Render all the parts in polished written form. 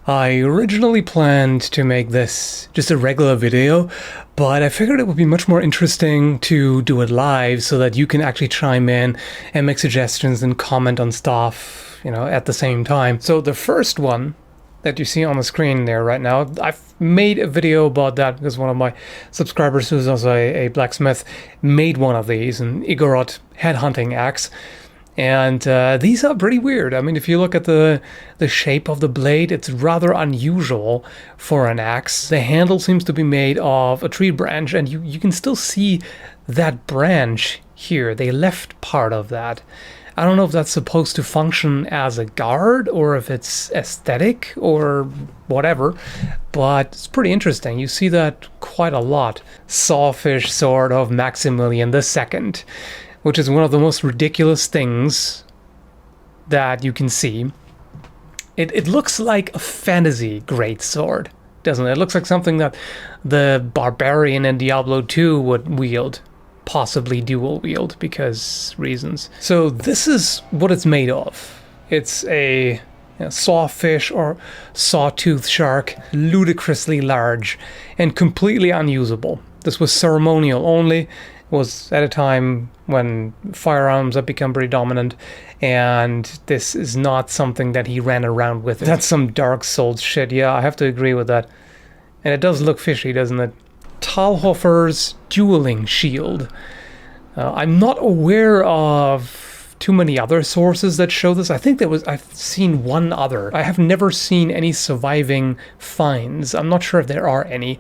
I originally planned to make this just a regular video, but I figured it would be much more interesting to do it live so that you can actually chime in and make suggestions and comment on stuff, at the same time. So the first one that you see on the screen there right now, I've made a video about that because one of my subscribers, who's also a blacksmith, made one of these, an Igorot Headhunting Axe. And these are pretty weird. I mean, if you look at the shape of the blade, it's rather unusual for an axe. The handle seems to be made of a tree branch, and you can still see that branch here. They left part of that. I don't know if that's supposed to function as a guard or if it's aesthetic or whatever, but it's pretty interesting. You see that quite a lot. Sawfish sword of Maximilian II, which is one of the most ridiculous things that you can see. It looks like a fantasy greatsword, doesn't it? It looks like something that the barbarian in Diablo 2 would wield, possibly dual wield because reasons. So this is what it's made of. It's a sawfish or sawtooth shark, ludicrously large and completely unusable. This was ceremonial only. Was at a time when firearms have become pretty dominant, and this is not something that he ran around with. That's some Dark Souls shit, yeah, I have to agree with that. And it does look fishy, doesn't it? Talhofer's Dueling shield. I'm not aware of too many other sources that show this. I think I've seen one other. I have never seen any surviving finds. I'm not sure if there are any,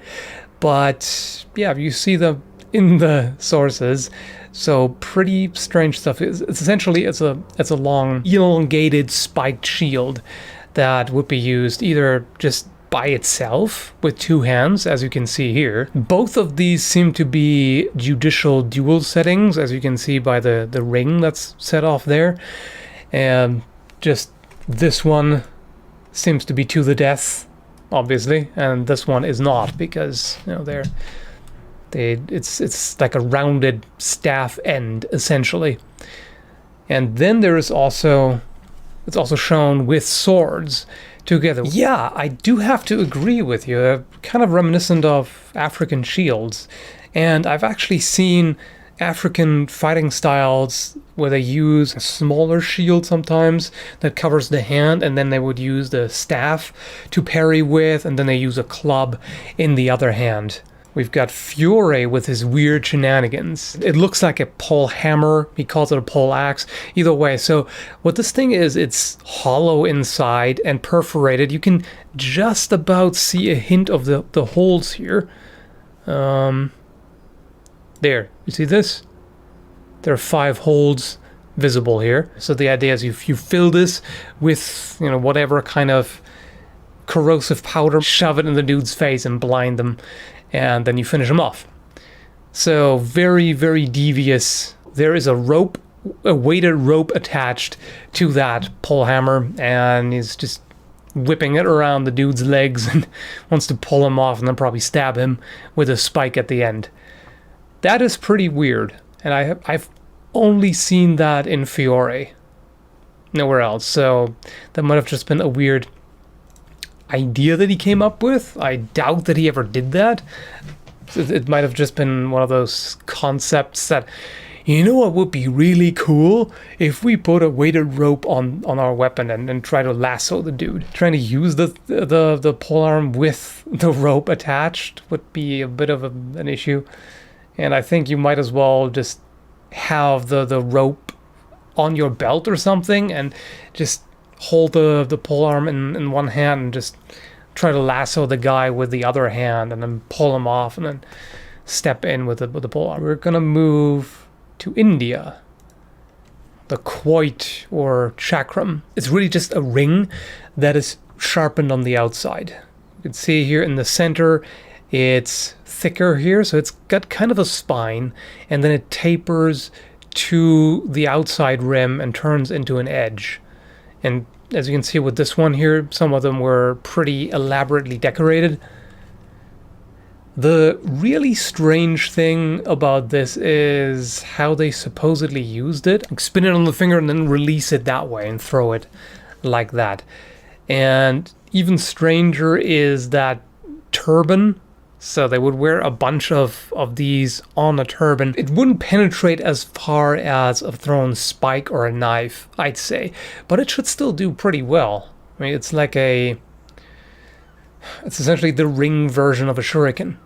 but yeah, you see them in the sources. So pretty strange stuff. It's essentially it's a long elongated spiked shield that would be used either just by itself with two hands, as you can see here. Both of these seem to be judicial dual settings, as you can see by the ring that's set off there. And just this one seems to be to the death, obviously, and this one is not, because it's like a rounded staff end, essentially. And then there is it's also shown with swords together. Yeah, I do have to agree with you. They're kind of reminiscent of African shields. And I've actually seen African fighting styles where they use a smaller shield sometimes that covers the hand, and then they would use the staff to parry with, and then they use a club in the other hand. We've got Fiore with his weird shenanigans. It looks like a pole hammer. He calls it a pole axe. Either way, so what this thing is, it's hollow inside and perforated. You can just about see a hint of the holes here. There, you see this? There are 5 holes visible here. So the idea is you fill this with, whatever kind of corrosive powder, shove it in the dude's face and blind them, and then you finish him off. So very, very devious. There is a weighted rope attached to that pole hammer, and he's just whipping it around the dude's legs and wants to pull him off and then probably stab him with a spike at the end. That is pretty weird, and I've only seen that in Fiore, nowhere else. So that might have just been a weird idea that he came up with. I doubt that he ever did that. It might have just been one of those concepts that, what would be really cool if we put a weighted rope on our weapon and try to lasso the dude. Trying to use the polearm with the rope attached would be a bit of an issue. And I think you might as well just have the rope on your belt or something and just hold the polearm in one hand and just try to lasso the guy with the other hand and then pull him off and then step in with the polearm. We're gonna move to India. The quoit or chakram. It's really just a ring that is sharpened on the outside. You can see here in the center it's thicker here, so it's got kind of a spine, and then it tapers to the outside rim and turns into an edge. And as you can see with this one here, some of them were pretty elaborately decorated. The really strange thing about this is how they supposedly used it. Like spin it on the finger and then release it that way and throw it like that. And even stranger is that turban. So they would wear a bunch of these on a turban. It wouldn't penetrate as far as a thrown spike or a knife, I'd say. But it should still do pretty well. I mean, it's essentially the ring version of a shuriken.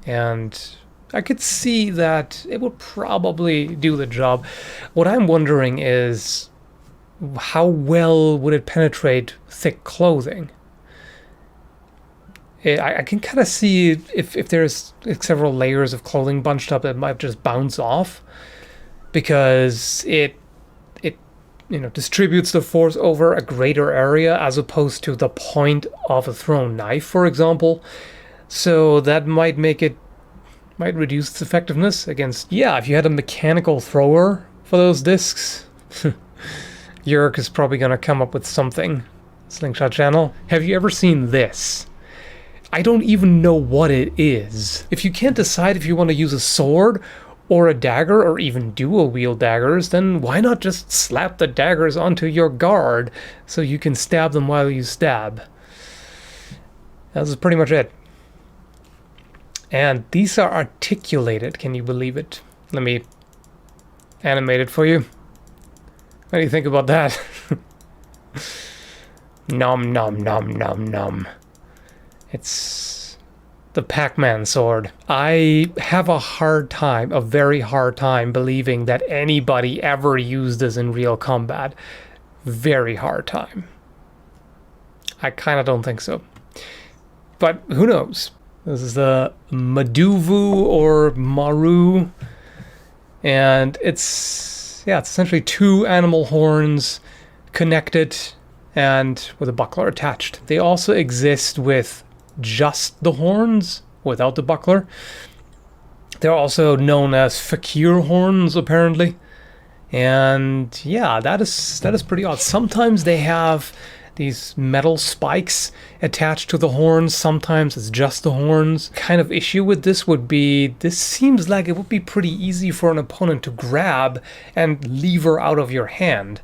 And I could see that it would probably do the job. What I'm wondering is, how well would it penetrate thick clothing? I can kind of see if there's several layers of clothing bunched up, it might just bounce off, because it distributes the force over a greater area as opposed to the point of a thrown knife, for example. So that might reduce its effectiveness against, if you had a mechanical thrower for those discs, Yerk is probably going to come up with something. Slingshot channel. Have you ever seen this? I don't even know what it is. If you can't decide if you want to use a sword or a dagger or even dual wield daggers, then why not just slap the daggers onto your guard so you can stab them while you stab? That's pretty much it. And these are articulated, can you believe it? Let me animate it for you. What do you think about that? Nom nom nom nom nom. It's the Pac-Man Sword. I have a very hard time believing that anybody ever used this in real combat. Very hard time. I kind of don't think so. But who knows? This is the Maduvu or Maru. And it's essentially two animal horns connected and with a buckler attached. They also exist with just the horns without the buckler. They're also known as fakir horns, apparently. And that is pretty odd. Sometimes they have these metal spikes attached to the horns. Sometimes it's just the horns. Kind of issue with this would be, this seems like it would be pretty easy for an opponent to grab and lever out of your hand.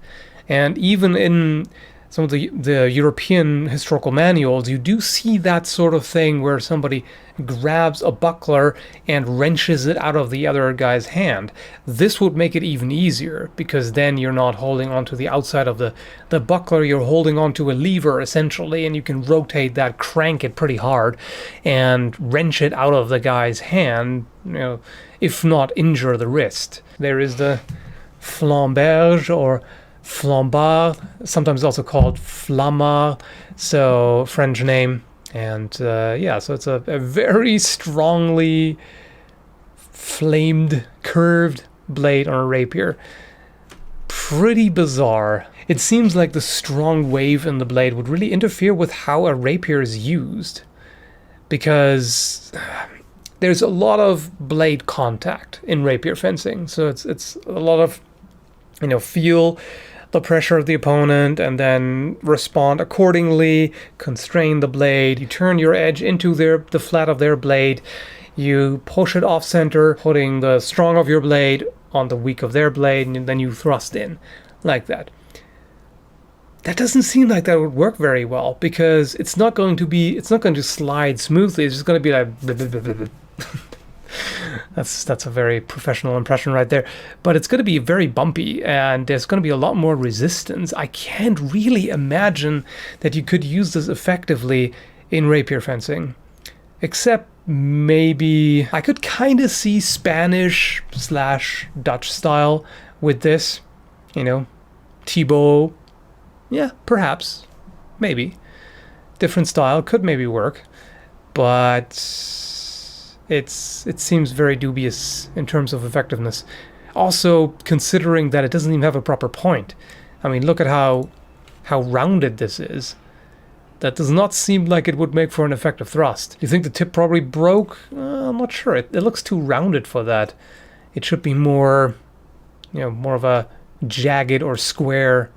And even in some of the European historical manuals, you do see that sort of thing where somebody grabs a buckler and wrenches it out of the other guy's hand. This would make it even easier, because then you're not holding onto the outside of the buckler, you're holding onto a lever essentially, and you can rotate that, crank it pretty hard, and wrench it out of the guy's hand, if not injure the wrist. There is the Flamberge or Flambard, sometimes also called Flammard, so French name. And so it's a very strongly flamed, curved blade on a rapier. Pretty bizarre. It seems like the strong wave in the blade would really interfere with how a rapier is used, because there's a lot of blade contact in rapier fencing. So it's a lot of, feel the pressure of the opponent and then respond accordingly, constrain the blade. You turn your edge into the flat of their blade, you push it off center, putting the strong of your blade on the weak of their blade, and then you thrust in like that. That doesn't seem like that would work very well, because it's not going to slide smoothly. It's just going to be like That's a very professional impression right there. But it's going to be very bumpy, and there's going to be a lot more resistance. I can't really imagine that you could use this effectively in rapier fencing. Except maybe I could kind of see Spanish/Dutch style with this. Thibaut. Yeah, perhaps. Maybe. Different style could maybe work. But it seems very dubious in terms of effectiveness. Also, considering that it doesn't even have a proper point. I mean, look at how rounded this is. That does not seem like it would make for an effective thrust. You think the tip probably broke? I'm not sure. It looks too rounded for that. It should be more of a jagged or square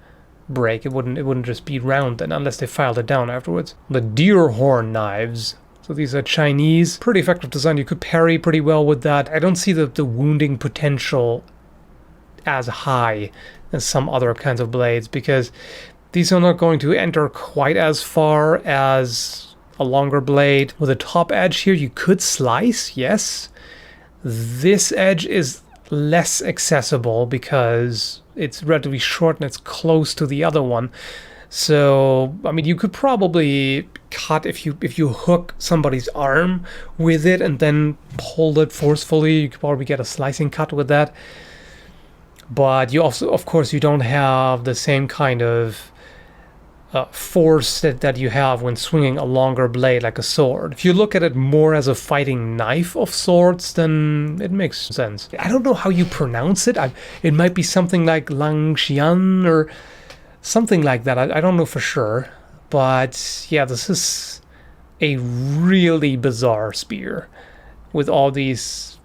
break. It wouldn't just be round then, unless they filed it down afterwards. The Deerhorn Knives. So these are Chinese. Pretty effective design. You could parry pretty well with that. I don't see the wounding potential as high as some other kinds of blades, because These are not going to enter quite as far as a longer blade. With a top edge here, you could slice, yes. This edge is less accessible because it's relatively short and it's close to the other one. So, I mean, you could probably cut if you hook somebody's arm with it and then pull it forcefully. You could probably get a slicing cut with that. But you also, of course, you don't have the same kind of force that you have when swinging a longer blade like a sword. If you look at it more as a fighting knife of sorts, then it makes sense. I don't know how you pronounce it. It might be something like Lang Xian or something like that. I don't know for sure. But yeah, this is a really bizarre spear with all these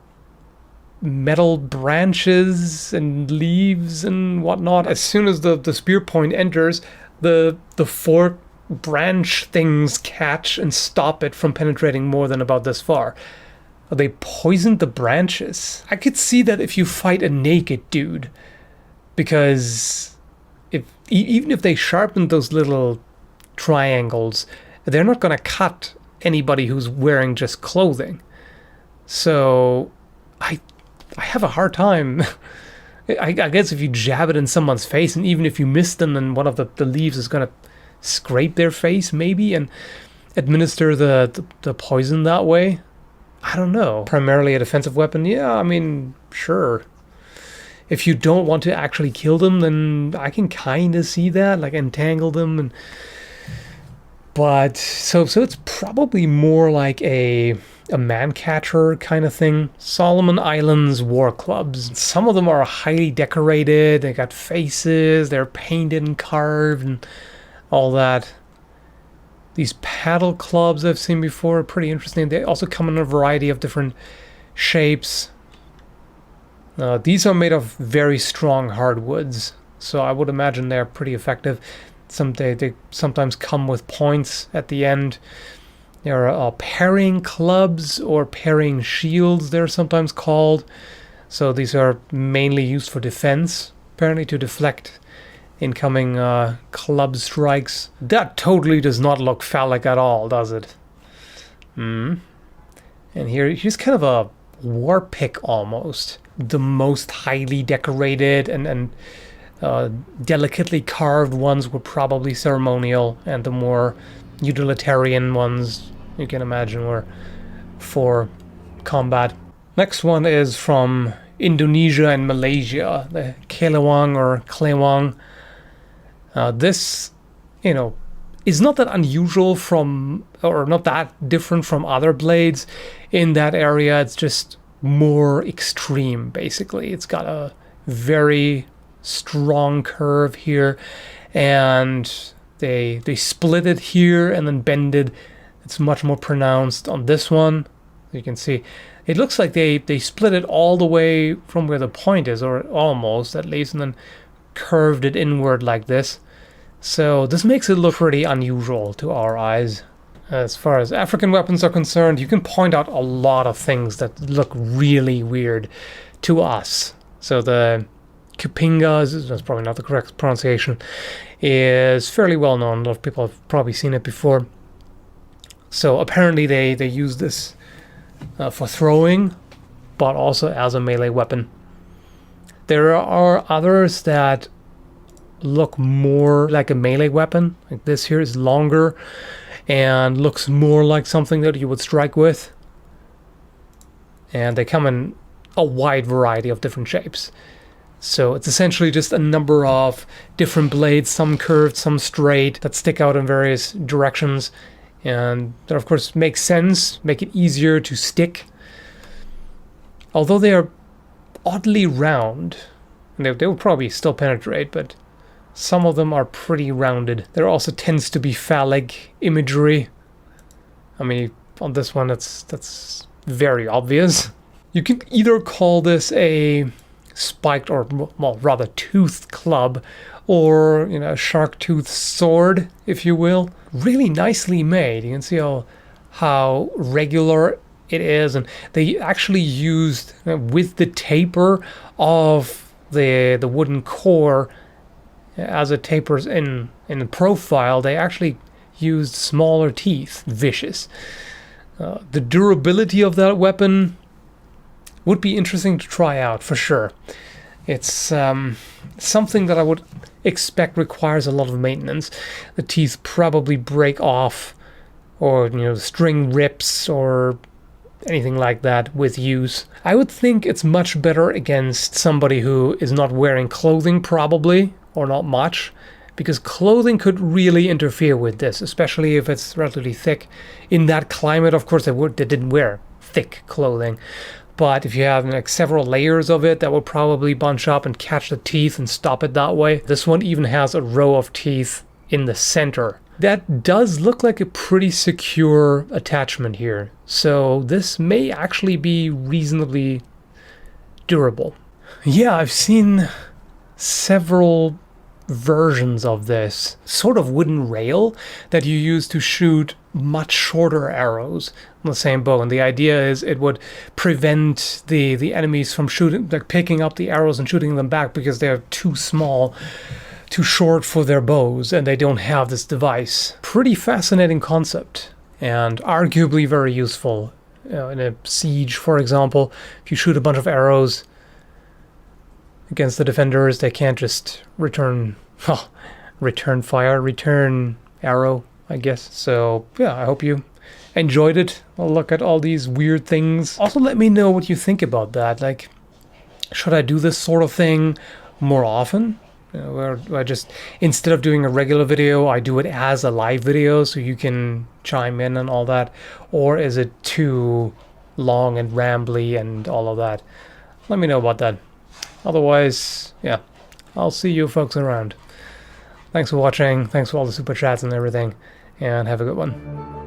metal branches and leaves and whatnot. As soon as the spear point enters, the fork branch things catch and stop it from penetrating more than about this far. They poisoned the branches. I could see that if you fight a naked dude, because even if they sharpened those little triangles, they're not going to cut anybody who's wearing just clothing. So I have a hard time. I guess if you jab it in someone's face, and even if you miss them, then one of the leaves is going to scrape their face maybe and administer the poison that way. I don't know. Primarily a defensive weapon, yeah, I mean, sure. If you don't want to actually kill them, then I can kind of see that, like entangle them. But so it's probably more like a man-catcher kind of thing. Solomon Islands war clubs. Some of them are highly decorated. They got faces. They're painted and carved and all that. These paddle clubs I've seen before are pretty interesting. They also come in a variety of different shapes. These are made of very strong hardwoods, so I would imagine they're pretty effective. They sometimes come with points at the end. There are parrying clubs or parrying shields, they're sometimes called. So these are mainly used for defense, apparently to deflect incoming club strikes. That totally does not look phallic at all, does it? And here's kind of a war pick almost. The most highly decorated and delicately carved ones were probably ceremonial, and the more utilitarian ones you can imagine were for combat. Next one is from Indonesia and Malaysia, the Kelewang or Klewang. This, is not that unusual from, or not that different from other blades in that area. It's just more extreme, basically. It's got a very strong curve here, and they split it here and then bend it. It's much more pronounced on this one. You can see it looks like they split it all the way from where the point is, or almost at least, and then curved it inward like this. So this makes it look pretty unusual to our eyes. As far as African weapons are concerned, you can point out a lot of things that look really weird to us. So the Kupinga, that's probably not the correct pronunciation, is fairly well known. A lot of people have probably seen it before. So apparently they use this for throwing, but also as a melee weapon. There are others that look more like a melee weapon. Like this here is longer and looks more like something that you would strike with. And they come in a wide variety of different shapes. So it's essentially just a number of different blades, some curved, some straight, that stick out in various directions. And that, of course, makes sense, make it easier to stick. Although they are oddly round, and they will probably still penetrate, but some of them are pretty rounded. There also tends to be phallic imagery. I mean, on this one, that's very obvious. You can either call this a spiked, or well, rather toothed club, or a shark tooth sword, if you will. Really nicely made. You can see how regular it is, and they actually used with the taper of the wooden core as it tapers in the profile, they actually used smaller teeth. Vicious. The durability of that weapon would be interesting to try out, for sure. It's something that I would expect requires a lot of maintenance. The teeth probably break off, or the string rips, or anything like that with use. I would think it's much better against somebody who is not wearing clothing, probably, or not much, because clothing could really interfere with this, especially if it's relatively thick. In that climate, of course, they didn't wear thick clothing. But if you have like several layers of it, that will probably bunch up and catch the teeth and stop it that way. This one even has a row of teeth in the center. That does look like a pretty secure attachment here. So this may actually be reasonably durable. Yeah, I've seen several versions of this sort of wooden rail that you use to shoot much shorter arrows on the same bow, and the idea is it would prevent the enemies from shooting, like picking up the arrows and shooting them back, because they're too small, too short for their bows, and they don't have this device. Pretty fascinating concept, and arguably very useful in a siege, for example. If you shoot a bunch of arrows against the defenders, they can't just return arrow, I guess. So yeah, I hope you enjoyed it. I'll look at all these weird things. Also, let me know what you think about that. Like, should I do this sort of thing more often? Where I just, instead of doing a regular video, I do it as a live video so you can chime in and all that? Or is it too long and rambly and all of that? Let me know about that. Otherwise, yeah, I'll see you folks around. Thanks for watching, thanks for all the super chats and everything, and have a good one.